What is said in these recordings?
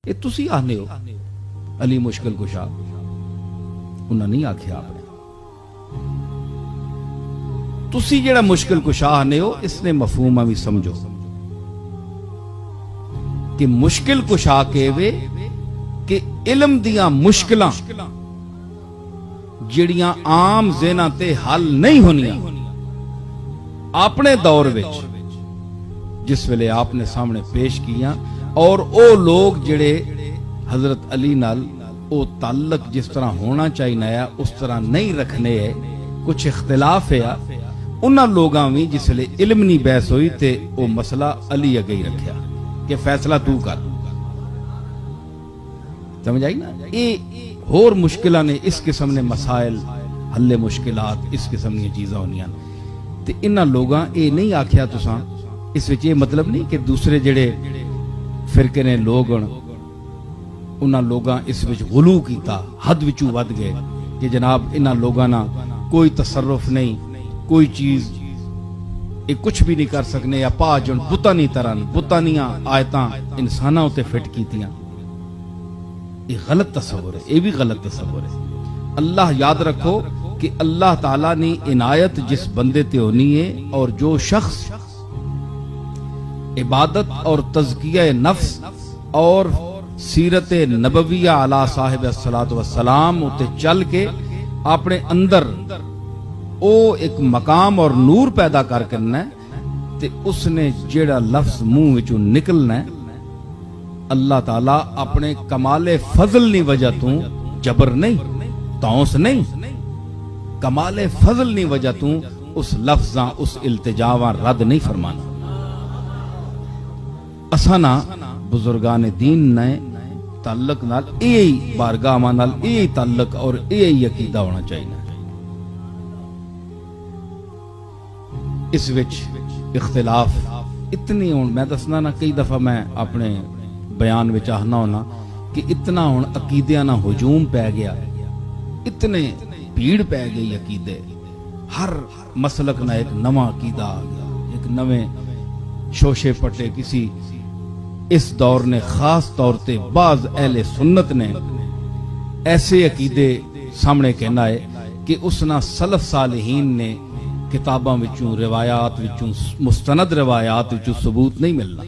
یہ تسی آنے ہو علی مشکل کشا، انہاں نہیں آکھیا آپ نے۔ تسی جڑا مشکل کشا آنے ہو اس نے مفہوم بھی سمجھو کہ مشکل کشا کے وے کہ علم دیاں مشکلاں جڑیاں عام ذہناں تے حل نہیں ہونیاں اپنے دور وچ جس ویلے آپ نے سامنے پیش کیاں، اور او لوگ جڑے حضرت علی نال او تعلق جس طرح ہونا چاہیے اس طرح نہیں رکھنے ہے، کچھ اختلاف ہے، انہاں لوگاں بھی جس ویلے علم نہیں بحث ہوئی تے او مسئلہ علی اگے ہی رکھیا کہ فیصلہ تو کر۔ سمجھ آئی نا؟ یہ اور مشکلہ نے اس قسم نے مسائل حل مشکلات اس قسم کی چیزاں ہونیاں تے انہاں لوگاں اے نہیں آکھیا تساں، اس وچ یہ مطلب نہیں کہ دوسرے جڑے فرقے نے لوگ انہاں لوگاں اس وچ غلو کیتا، حد وچوں ود گئے کہ جناب انہاں لوگاں نا کوئی تصرف نہیں، کوئی چیز یہ کچھ بھی نہیں کر سکنے، یا پا جن بتانی طرح بتانیاں آیتاں انساناں تے فٹ کیتیاں۔ یہ غلط تصور ہے، یہ بھی غلط تصور ہے۔ اللہ یاد رکھو کہ اللہ تعالیٰ نے عنایت جس بندے تے ہونی ہے، اور جو شخص عبادت اور تزکیہ نفس اور سیرت نبویہ علی صاحب الصلاۃ والسلام تے چل کے اپنے اندر او ایک مقام اور نور پیدا کر کرنا ہے، تے اس نے جیڑا لفظ منہ وچوں نکلنا ہے اللہ تعالیٰ اپنے کمال فضل نی وجہ تو جبر نہیں، تونس نہیں، کمال فضل نی وجہ تو اس لفظاں اس التجاواں رد نہیں فرمانا۔ اسانا بزرگان دین نے تعلق نال یہی بارگاہ نال یہی تعلق اور یہی عقیدہ ہونا چاہیے۔ اس وچ اختلاف اتنی ہون، میں دسنا نا کئی دفعہ میں اپنے بیان وچ آہنا ہونا کہ اتنا ہون عقیدیاں نا ہجوم پہ گیا، اتنے بھیڑ پہ گئی عقیدے، ہر مسلک نا ایک نواں عقیدہ آ گیا، ایک نویں شوشے پٹے۔ کسی اس دور نے خاص طور تے بعض اہل سنت نے ایسے عقیدے سامنے کہنا ہے کہ اس نا سلف صالحین نے کتاباں وچوں روایات وچوں مستند روایات وچوں ثبوت نہیں ملنا،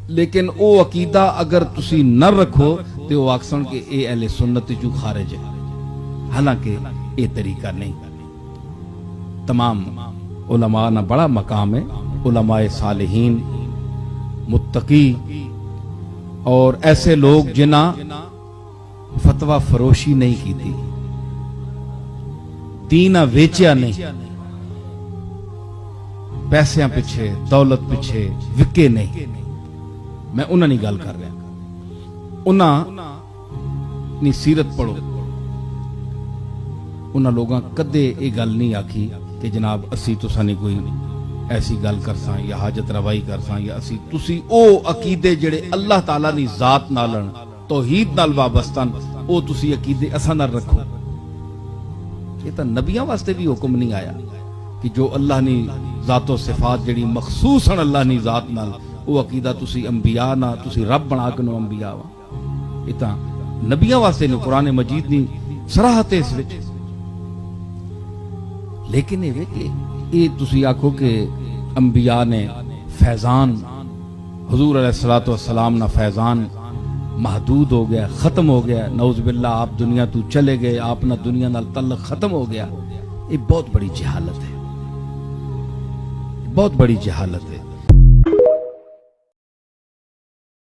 لیکن او عقیدہ اگر تسی نہ رکھو تو وہ آکسن کہ اے اہل سنت جو خارج ہے، حالانکہ اے طریقہ نہیں۔ تمام علماء نا بڑا مقام ہے، علماء صالحین، متقی اور ایسے لوگ جنہاں فتویٰ فروشی نہیں کی تھی، دینہ ویچیا نہیں، پیسیاں پیچھے دولت پیچھے وکے نہیں۔ میں انہاں نہیں گل کر رہا، انہاں نی سیرت پڑھو، انہاں لوگاں کدے یہ گل نہیں آکھی کہ جناب اسی تساں نہیں کوئی ایسی گل کرساں یا حاجت روائی کرساں، یا اسی تسی او عقیدے جڑے اللہ تعالیٰ نی ذات نالن توحید نال وابستن او تسی عقیدے اساں نال رکھو۔ یہ تا نبیاں واسطے بھی حکم نہیں آیا کہ جو اللہ نی ذات و صفات جڑی مخصوصاً اللہ نی ذات نال او عقیدہ تسی انبیاء نہ تسی رب بنا کے نو انبیاء وا، یہ تا نبیاں واسطے نو قرآن مجید نی صراحت ہے اس وچ۔ لیکن یہ تسی آکھو کہ انبیاء نے فیضان، حضور علیہ الصلوۃ والسلام نا فیضان محدود ہو گیا، ختم ہو گیا، نعوذ باللہ آپ دنیا تو چلے گئے، آپ نا دنیا نال تعلق ختم ہو گیا، یہ بہت بڑی جہالت ہے، بہت بڑی جہالت ہے۔